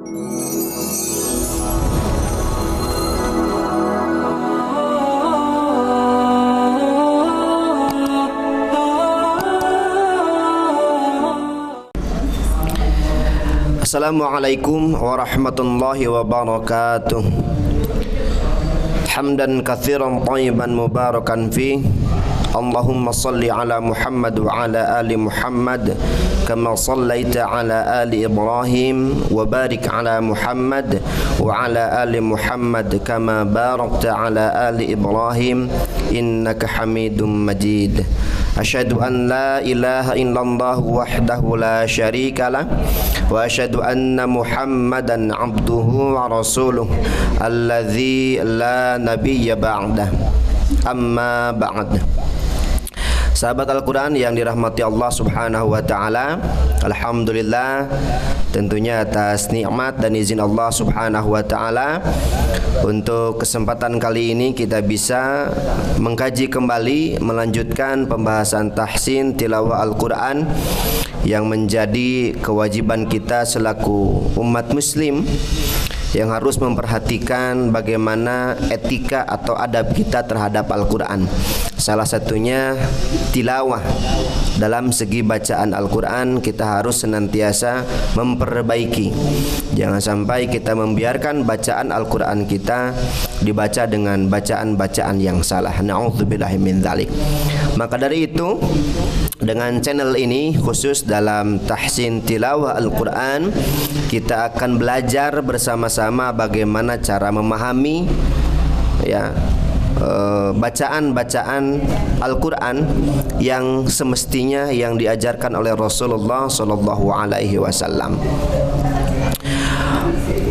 Assalamualaikum warahmatullahi wabarakatuh. Hamdan katsiran thayyiban mubarakan fi. Allahumma salli ala Muhammad wa ala ali Muhammad kama sallaita ala ali Ibrahim wa barik ala Muhammad wa ala ali Muhammad kama barakta ala ali Ibrahim innaka Hamidum Majid. Asyhadu an la ilaha illallah wahdahu la syarika lah wa asyhadu anna Muhammadan abduhu wa rasuluh alladzi la nabiyya ba'dah. Amma ba'd. Sahabat Al-Quran yang dirahmati Allah subhanahu wa ta'ala, alhamdulillah tentunya atas nikmat dan izin Allah subhanahu wa ta'ala, untuk kesempatan kali ini kita bisa mengkaji kembali, melanjutkan pembahasan tahsin tilawah Al-Quran yang menjadi kewajiban kita selaku umat muslim yang harus memperhatikan bagaimana etika atau adab kita terhadap Al-Quran. Salah satunya tilawah. Dalam segi bacaan Al-Quran kita harus senantiasa memperbaiki. Jangan sampai kita membiarkan bacaan Al-Quran kita dibaca dengan bacaan-bacaan yang salah. Na'udzubillahi min dzalik. Maka dari itu, dengan channel ini khusus dalam tahsin tilawah Al-Quran, kita akan belajar bersama-sama bagaimana cara memahami bacaan-bacaan Al-Quran yang semestinya yang diajarkan oleh Rasulullah Sallallahu Alaihi Wasallam.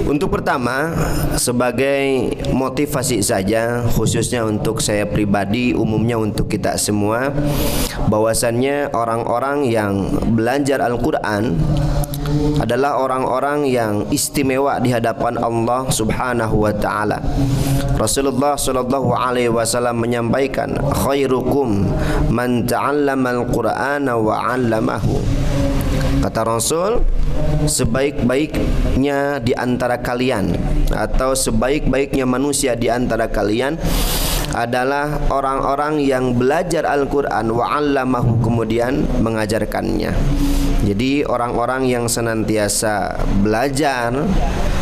Untuk pertama, sebagai motivasi saja, khususnya untuk saya pribadi, umumnya untuk kita semua, bahwasannya orang-orang yang belajar Al-Quran adalah orang-orang yang istimewa di hadapan Allah Subhanahu wa taala. Rasulullah sallallahu alaihi wasallam menyampaikan, khairukum man ta'allama al-Qur'ana wa 'allamahu. Kata Rasul, sebaik-baiknya di antara kalian atau sebaik-baiknya manusia di antara kalian adalah orang-orang yang belajar Al-Quran wa 'allamahu, kemudian mengajarkannya. Jadi orang-orang yang senantiasa belajar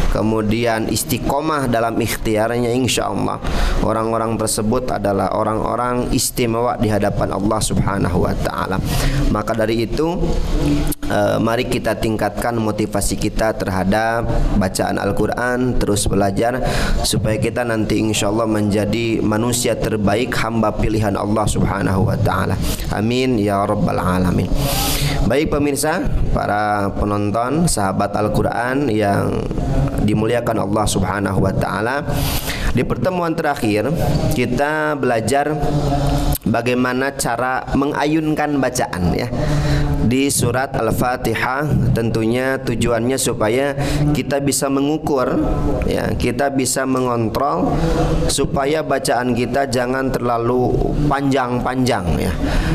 kemudian istiqomah dalam ikhtiarnya, insya Allah orang-orang tersebut adalah orang-orang istimewa di hadapan Allah Subhanahu wa ta'ala. Maka dari itu mari kita tingkatkan motivasi kita terhadap bacaan Al-Quran, terus belajar supaya kita nanti insya Allah menjadi manusia terbaik, hamba pilihan Allah Subhanahu wa ta'ala. Amin ya rabbal alamin. Baik pemirsa, para penonton, sahabat Al-Quran yang dimuliakan Allah Subhanahu wa ta'ala, di pertemuan terakhir kita belajar bagaimana cara mengayunkan bacaan di surat Al-Fatihah. Tentunya tujuannya supaya kita bisa mengukur, kita bisa mengontrol supaya bacaan kita jangan terlalu panjang-panjang,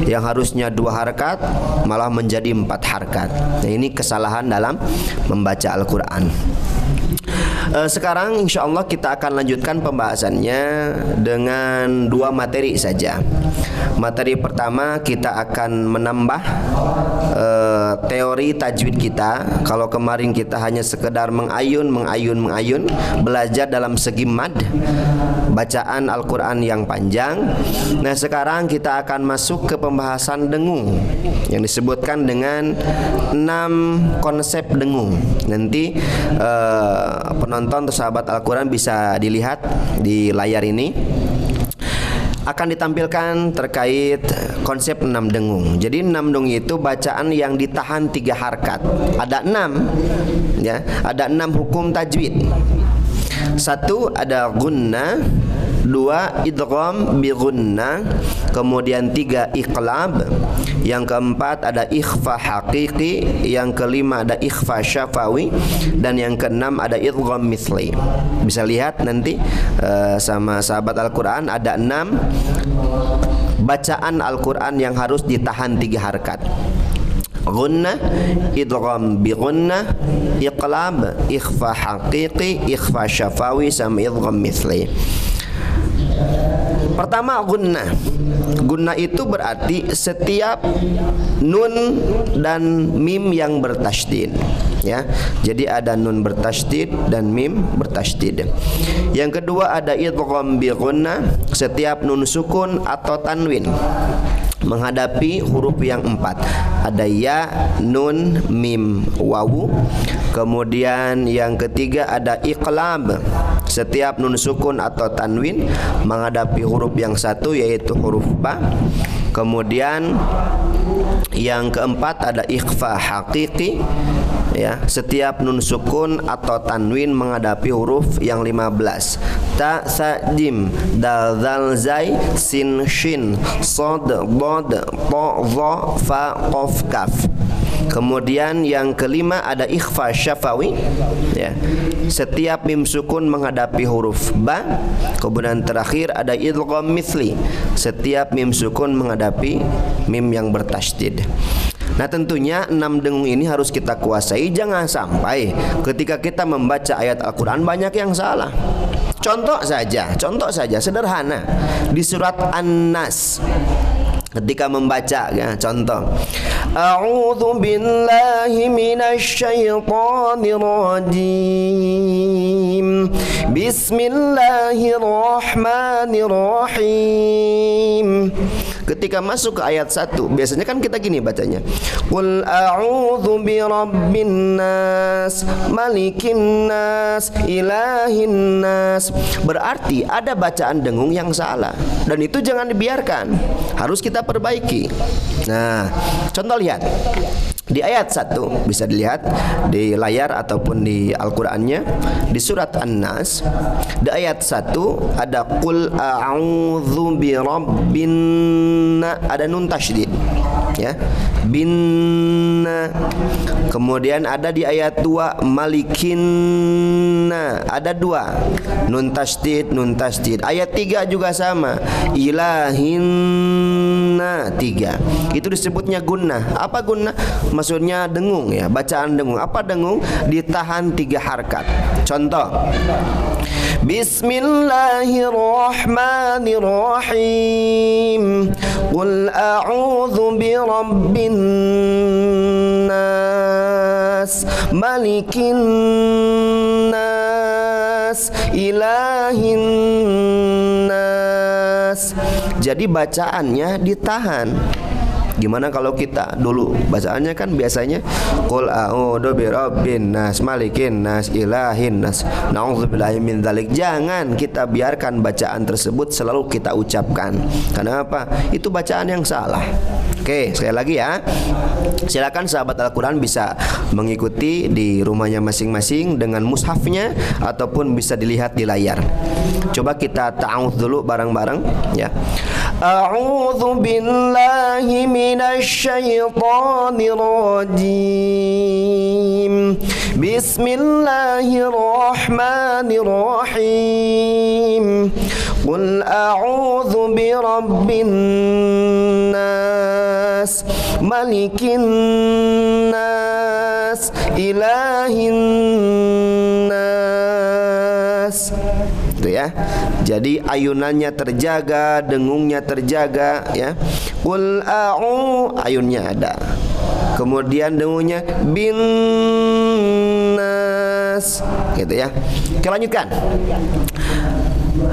yang harusnya 2 harakat malah menjadi 4 harakat. Nah, ini kesalahan dalam membaca Al-Quran. Sekarang insya Allah kita akan lanjutkan pembahasannya dengan 2 materi saja. Materi pertama kita akan menambah teori tajwid kita. Kalau kemarin kita hanya sekedar mengayun, belajar dalam segi mad, bacaan Al-Quran yang panjang. Nah, sekarang kita akan masuk ke pembahasan dengung yang disebutkan dengan 6 konsep dengung. Nanti penonton atau sahabat Al-Quran bisa dilihat di layar ini, akan ditampilkan terkait konsep 6 dengung. Jadi 6 dengung itu bacaan yang ditahan 3 harakat. Ada 6, ada 6 hukum tajwid. 1 ada gunnah, 2 idgham bi gunnah, kemudian 3 iqlab, yang keempat ada ikhfa haqiqi, yang kelima ada ikhfa syafawi, dan yang keenam ada idgham mithli. Bisa lihat nanti sama sahabat Al-Quran ada 6 bacaan Al-Quran yang harus ditahan 3 harakat. Gunnah, idgham bi gunnah, iqlab, ikhfa haqiqi, ikhfa syafawi, sama idgham mithli. Pertama gunnah. Gunnah itu berarti setiap nun dan mim yang bertasydid, ya. Jadi ada nun bertasydid dan mim bertasydid. Yang kedua ada idgham bi gunnah, setiap nun sukun atau tanwin menghadapi huruf yang 4. Ada ya, nun, mim, wawu. Kemudian yang ketiga ada iqlab, setiap nun sukun atau tanwin menghadapi huruf yang 1 yaitu huruf ba. Kemudian yang keempat ada ikhfa haqiqi, ya, setiap nun sukun atau tanwin menghadapi huruf yang 15. Ta, sa, jim, dal, zal, zai, sin, shin, sod, bod, to, zo, fa, qaf, kaf. Kemudian yang kelima ada ikhfa syafawi, ya, setiap mim sukun menghadapi huruf ba. Kemudian terakhir ada idgham mithli, setiap mim sukun menghadapi mim yang bertasydid. Nah tentunya 6 dengung ini harus kita kuasai. Jangan sampai ketika kita membaca ayat Al-Quran banyak yang salah. Contoh saja sederhana di surat An-Nas. Ketika membaca, ya, contoh, A'udzu billahi minasyaitonir rajim. Bismillahirrahmanirrahim. Ketika masuk ke ayat 1, biasanya kan kita gini bacanya, Qul a'udzu birabbin nas, malikin nas, ilahin nas. Berarti ada bacaan dengung yang salah, dan itu jangan dibiarkan, harus kita perbaiki. Nah, contoh lihat di ayat 1, bisa dilihat di layar ataupun di Al-Qur'annya, di surat An-Nas, di ayat 1 ada Qul a'udzu birabbin, ada nun tasydid, ya, binna. Kemudian ada di ayat 2 malikinna, ada 2 nun tasydid. Ayat 3 juga sama, ilahinna, 3. Itu disebutnya gunnah. Apa gunnah? Maksudnya dengung, ya, bacaan dengung. Apa dengung? Ditahan 3 harkat. Contoh, Bismillahirrahmanirrahim. Qul a'udzu birabbin nas, malikin nas, ilahin nas. Jadi bacaannya ditahan. Gimana kalau kita dulu bacaannya kan biasanya Qul a'udzu birabbin nas, malikin nas, ilahin nas, na'udzubillahi min dzalik. Jangan kita biarkan bacaan tersebut selalu kita ucapkan. Kenapa? Itu bacaan yang salah. Oke, sekali lagi ya. Silakan sahabat Al-Quran bisa mengikuti di rumahnya masing-masing dengan mushafnya ataupun bisa dilihat di layar. Coba kita ta'awudz dulu bareng-bareng, ya. A'udzu billahi minasyaitonir rajim. Bismillahirrahmanirrahim. Qul a'udzu birabbin nas, malikin nas, ilahin nas. Itu ya. Jadi ayunannya terjaga, dengungnya terjaga, ya. Qul a'u, ayunnya ada. Kemudian dengungnya bin nas, gitu ya. Oke, lanjutkan.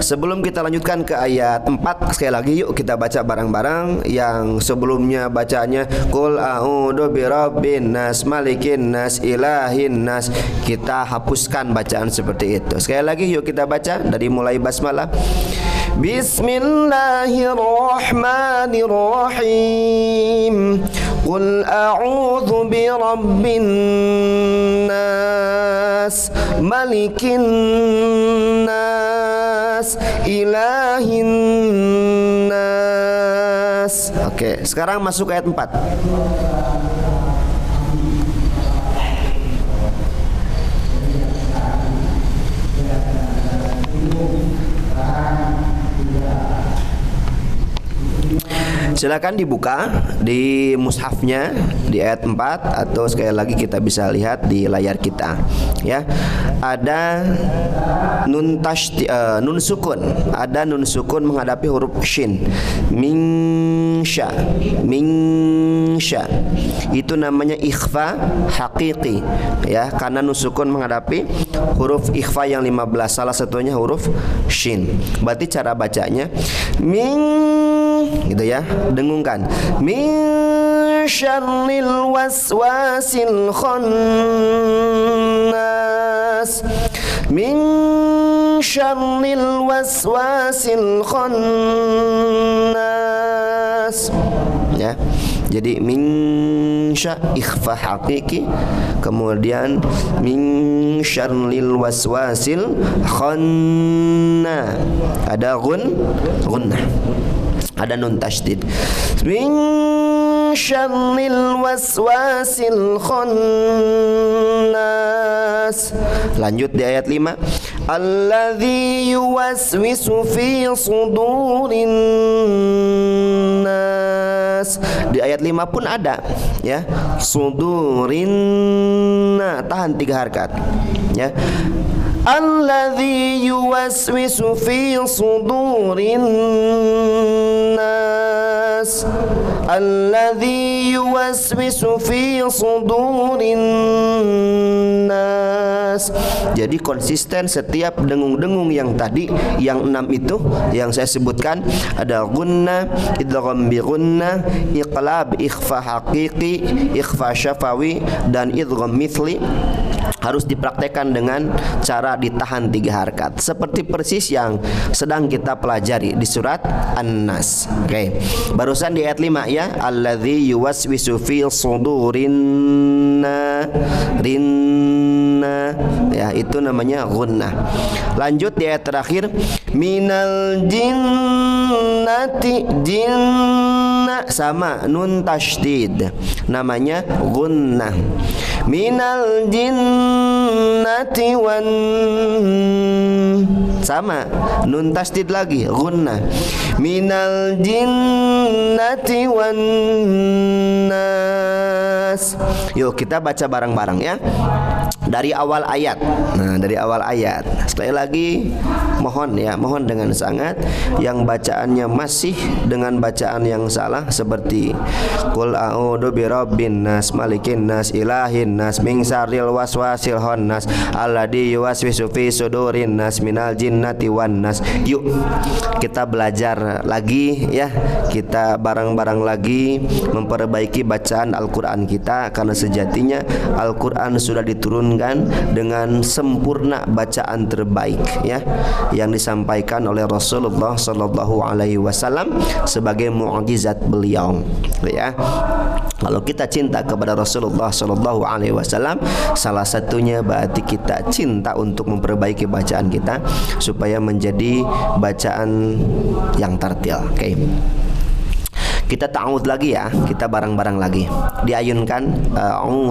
Sebelum kita lanjutkan ke ayat 4, sekali lagi yuk kita baca bareng-bareng. Yang sebelumnya bacanya Qul a'udzu birabbin nas, malikin nas, ilahin nas. Kita hapuskan bacaan seperti itu. Sekali lagi yuk kita baca dari mulai basmalah. Bismillahirrahmanirrahim. Qul a'udzu birabbin nas, malikin nas, ilahin nas. Oke, sekarang masuk ayat 4. Silakan dibuka di mushafnya di ayat 4 atau sekali lagi kita bisa lihat di layar kita ya. Ada nun sukun, ada nun sukun menghadapi huruf shin. Minsya, minsya. Itu namanya ikhfa hakiki ya, karena nun sukun menghadapi huruf ikhfa yang 15, salah satunya huruf shin. Berarti cara bacanya gitu ya, dengungkan. Min syarril waswasil khannas. Min syarril waswasil khannas. Ya. Jadi min ikhfa hakiki, kemudian min syarril waswasil khanna. Ada gunnah. Ada nun tasydid. Min syarril waswasil khannas. Lanjut di ayat 5. Alladzi yuwaswisu fi sudurin nas. Di ayat 5 pun ada ya. Sudurin, tahan 3 harakat ya. Alladzi yuwaswisu fi sudurin nas. Alladzi yuwaswisu fi sudurin nas. Jadi konsisten setiap dengung-dengung yang tadi, yang 6 itu yang saya sebutkan, ada gunnah, idgham bi gunnah, iqlab, ikhfa haqiqi, ikhfa syafawi, dan idgham mithli, harus dipraktekkan dengan cara ditahan 3 harakat seperti persis yang sedang kita pelajari di surat An-Nas. Oke. Barusan di ayat 5 ya, alladzi yuwaswisu fi sudurinna rinna ya, itu namanya gunnah. Lanjut di ayat terakhir, minal jinnati, jinna sama nun tasydid, namanya gunnah. Minal jinnati wan, sama nun tasydid lagi, gunnah. Minal jinnati wan nas. Yuk kita baca bareng-bareng ya, dari awal ayat. Nah, dari awal ayat. Sekali lagi mohon ya, mohon dengan sangat yang bacaannya masih dengan bacaan yang salah seperti qul a'udzu birabbin nas, malikin nas, ilahin nas, min syarril waswasil khannas, alladzi yuwaswisu fi sudurin nas, minal jinnati wan nas. Yuk kita belajar lagi ya, kita bareng-bareng lagi memperbaiki bacaan Al-Qur'an kita, karena sejatinya Al-Qur'an sudah diturunkan dengan sempurna bacaan terbaik ya, yang disampaikan oleh Rasulullah sallallahu alaihi wasallam sebagai mukjizat beliau ya. Kalau kita cinta kepada Rasulullah sallallahu alaihi wasallam, salah satunya berarti kita cinta untuk memperbaiki bacaan kita supaya menjadi bacaan yang tartil. Oke. Kita ta'awudz lagi ya, kita bareng-bareng lagi. Diayunkan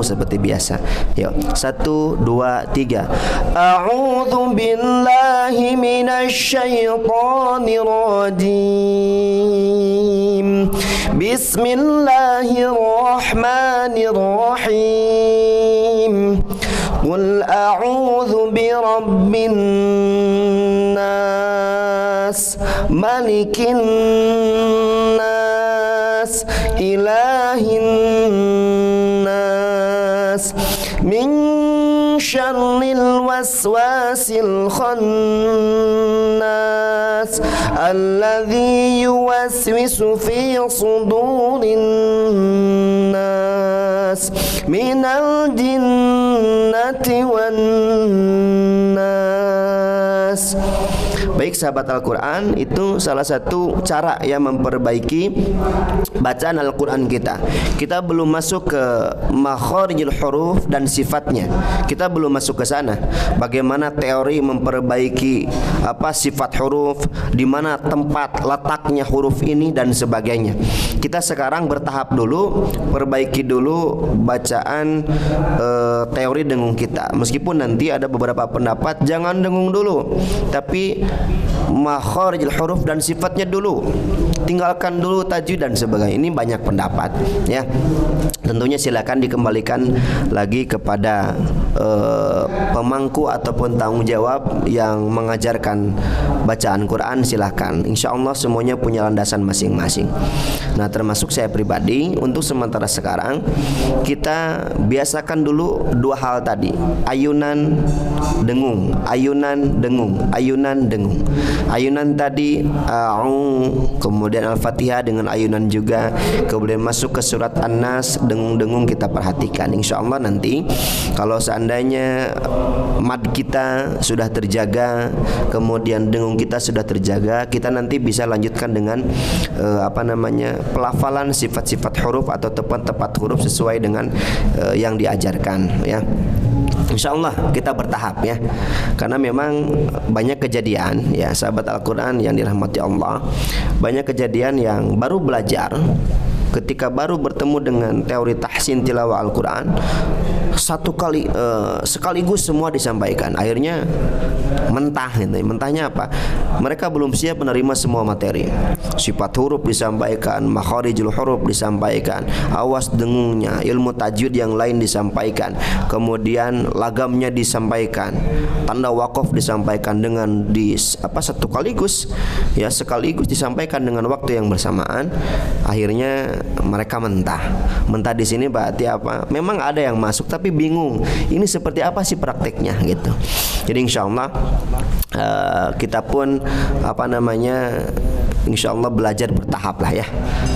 seperti biasa. Yuk, 1, 2, 3. A'udzu billahi minasy syaithanir rajim. Bismillahirrahmanirrahim. Qul a'udzu birabbin nas, malikin nas, ilahin nas, min syarril waswasil khannas, alladzi yuwaswisu fi sudurin nas, minal jinnati wan nas. Baik sahabat Al-Quran, itu salah satu cara yang memperbaiki bacaan Al-Quran kita. Kita belum masuk ke makharijul huruf dan sifatnya. Kita belum masuk ke sana. Bagaimana teori memperbaiki sifat huruf, di mana tempat letaknya huruf ini dan sebagainya. Kita sekarang bertahap dulu, perbaiki dulu bacaan teori dengung kita. Meskipun nanti ada beberapa pendapat jangan dengung dulu, tapi makharijul huruf dan sifatnya dulu, tinggalkan dulu tajwid dan sebagainya. Ini banyak pendapat ya. Tentunya silakan dikembalikan lagi kepada pemangku ataupun tanggung jawab yang mengajarkan bacaan Quran. Silakan, insya Allah semuanya punya landasan masing-masing. Nah, termasuk saya pribadi, untuk sementara sekarang kita biasakan dulu dua hal tadi, ayunan dengung, ayunan dengung, ayunan dengung. Ayunan tadi kemudian Al-Fatihah dengan ayunan juga, kemudian masuk ke surat An-Nas, dengung-dengung kita perhatikan. Insya Allah nanti kalau seandainya mad kita sudah terjaga, kemudian dengung kita sudah terjaga, kita nanti bisa lanjutkan dengan pelafalan sifat-sifat huruf atau tepat huruf sesuai dengan yang diajarkan ya. Insya Allah kita bertahap ya, karena memang banyak kejadian ya sahabat Al-Quran yang dirahmati Allah, banyak kejadian yang baru belajar, ketika baru bertemu dengan teori tahsin tilawah Al-Quran, satu kali sekaligus semua disampaikan, akhirnya mentah gitu. Mentahnya apa? Mereka belum siap menerima semua materi. Sifat huruf disampaikan, makharijul huruf disampaikan, awas dengungnya, ilmu tajwid yang lain disampaikan, kemudian lagamnya disampaikan, tanda wakaf disampaikan dengan satu sekaligus disampaikan dengan waktu yang bersamaan. Akhirnya mereka mentah. Mentah di sini berarti apa? Memang ada yang masuk tapi bingung, ini seperti apa sih prakteknya gitu. Jadi insya Allah kita pun insya Allah belajar bertahap lah ya.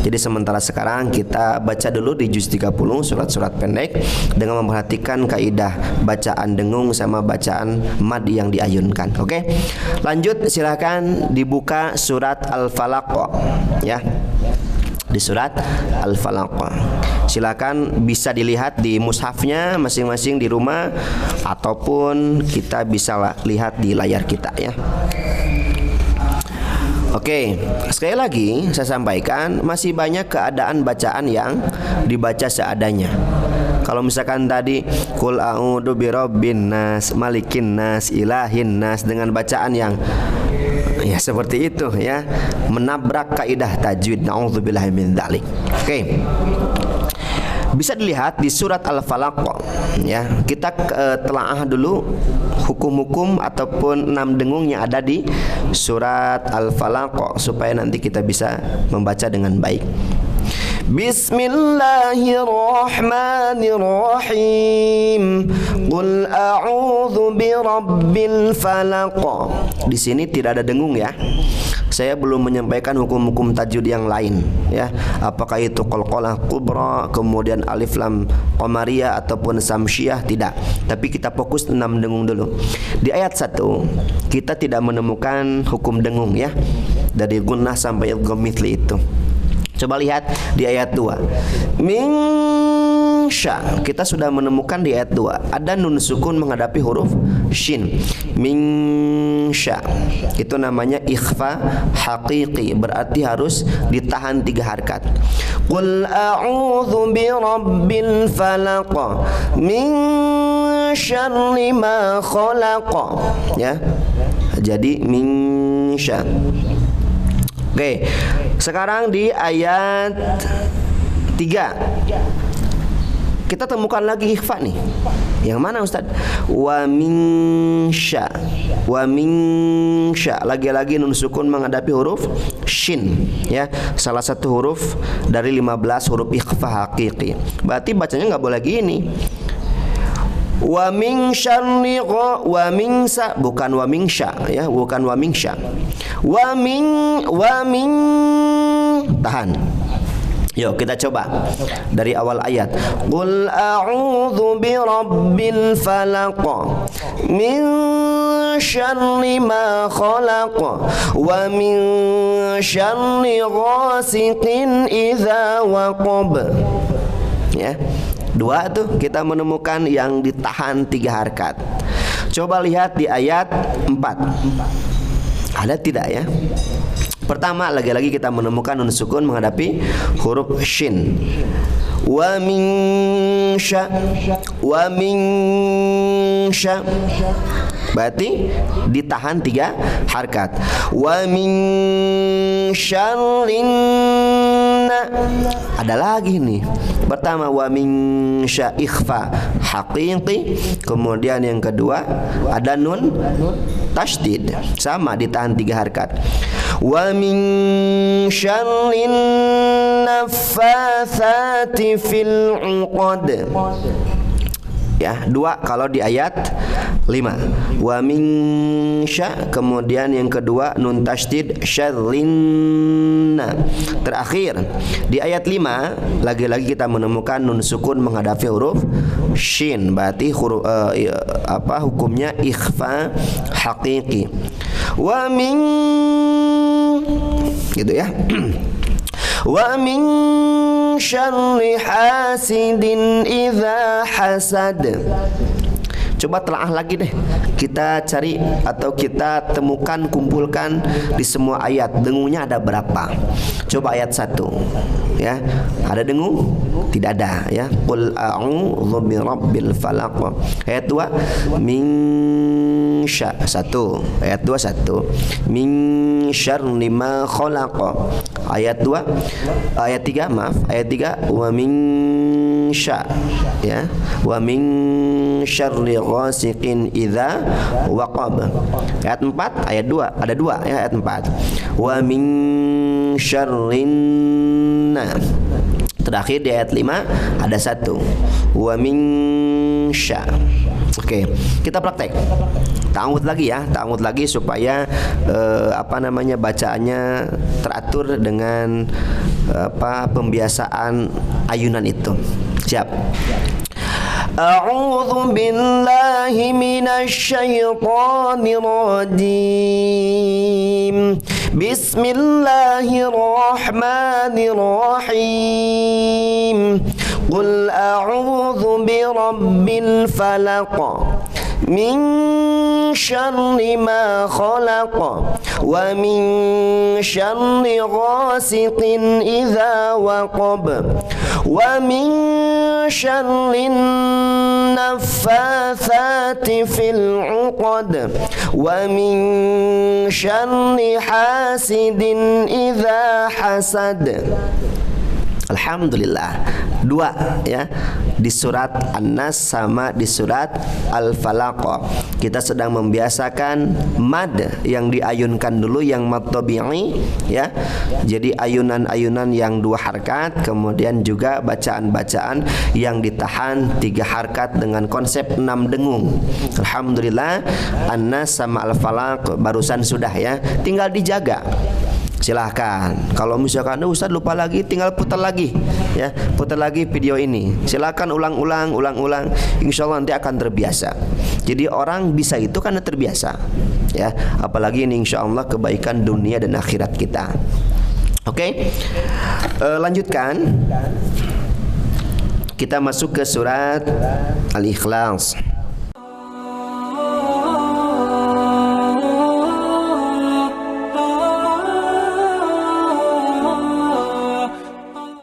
Jadi sementara sekarang kita baca dulu di juz 30 surat-surat pendek dengan memperhatikan kaidah bacaan dengung sama bacaan mad yang diayunkan. Oke, lanjut, silakan dibuka surat Al-Falaq ya. Di surat Al-Falaq silakan bisa dilihat di mushafnya masing-masing di rumah, ataupun kita bisa lihat di layar kita ya. Oke, sekali lagi saya sampaikan, masih banyak keadaan bacaan yang dibaca seadanya. Kalau misalkan tadi Qul a'udzu birabbin nas, malikin nas, ilahin nas, dengan bacaan yang ya seperti itu ya, menabrak kaidah tajwid, naudzubillahi min dzalik. Oke. Bisa dilihat di surat Al-Falaq ya. Kita telaah dulu hukum-hukum ataupun 6 dengung yang ada di surat Al-Falaq supaya nanti kita bisa membaca dengan baik. Bismillahirrahmanirrahim. Qul a'udzu birabbil falaq. Di sini tidak ada dengung ya. Saya belum menyampaikan hukum-hukum tajwid yang lain ya. Apakah itu qalqalah kubra, kemudian alif lam qamariyah ataupun samsiyah, tidak. Tapi kita fokus 6 dengung dulu. Di ayat 1 kita tidak menemukan hukum dengung ya. Dari gunnah sampai idgham mithli itu. Coba lihat di ayat 2. Min sya, kita sudah menemukan di ayat 2 ada nun sukun menghadapi huruf shin. Min sya itu namanya ikhfa haqiqi, berarti harus ditahan 3 harkat. Qul a'udzu birabbil falaq min syarri ma khalaq ya. Jadi min sya. Oke, sekarang di ayat 3 kita temukan lagi ikhfa nih. Yang mana Ustaz? Wa min sya. Wa min sya. Lagi-lagi nun sukun menghadapi huruf shin ya. Salah satu huruf dari 15 huruf ikhfa haqiqi. Berarti bacanya nggak boleh gini. Wa min syarri wa min sa, bukan wa min sya ya, bukan wa min sya. Wa min tahan. Yuk kita coba dari awal ayat. Qul a'udzu birabbil falaq min syarri ma khalaq wa min syarri ghasiqin idza waqab. Ya. 2 tuh kita menemukan yang ditahan 3 harkat. Coba lihat di ayat 4. Ada tidak ya? Pertama, lagi-lagi kita menemukan nun sukun menghadapi huruf shin. Wa min sya, wa min sya. berarti ditahan 3 harkat. Wa min syarrin, ada lagi nih. Pertama wa min ikhfa haqiqi, kemudian yang kedua ada nun tasydid, sama ditahan 3 harkat. Wa min syarrin naffatsati fil 'uqad. Ya, 2 kalau di ayat 5. Wa min sya, kemudian yang kedua nun tasydid syarrinna. Terakhir di ayat 5 lagi-lagi kita menemukan nun sukun menghadapi huruf shin, berarti huruf hukumnya ikhfa haqiqi. Wa min, gitu ya. Wa min syarri hasidin idza hasad. Coba telaah lagi deh. Kita cari atau kita temukan, kumpulkan di semua ayat dengunya ada berapa. Coba ayat 1 ya. Ada dengung? Tidak ada ya. Qul a'udzu birabbil falaq. Ayat 2 min sya 1. Ayat 2 1. Min syarri ma khalaq. Ayat 2 ayat 3 maaf. Ayat 3 wa min sya ya. Wa min syarri ghasiqin idza waqab. Ayat 4 ayat 2 ada 2 ya. Ayat 4 wa min syarrin. Terakhir di ayat 5 ada 1 wa min sya. Oke, kita praktek. Ta'awudz lagi ya, ta'awudz lagi supaya bacaannya teratur dengan pembiasaan ayunan itu. Siap. A'udzu billahi minasy syaithanir rajim. Bismillahirrahmanirrahim. Qul a'udzu birabbil falaq min syarri ma khalaq wa min syarri ghasiqin idza waqab wa min syarrin naffatsati fil 'uqad wa min syarri hasidin idza hasad. Alhamdulillah, 2 ya, di surat An-Nas sama di surat Al-Falaq. Kita sedang membiasakan mad yang diayunkan dulu, yang mad tabi'i ya. Jadi ayunan-ayunan yang 2 harkat, kemudian juga bacaan-bacaan yang ditahan 3 harkat dengan konsep 6 dengung. Alhamdulillah, An-Nas sama Al-Falaq barusan sudah ya, tinggal dijaga. Silahkan. Kalau misalkan Ustaz lupa lagi, tinggal putar lagi ya, putar lagi video ini. Silahkan ulang-ulang. Insya Allah nanti akan terbiasa. Jadi orang bisa itu karena terbiasa ya. Apalagi ini insya Allah kebaikan dunia dan akhirat kita. Oke, lanjutkan. Kita masuk ke surat Al-Ikhlas.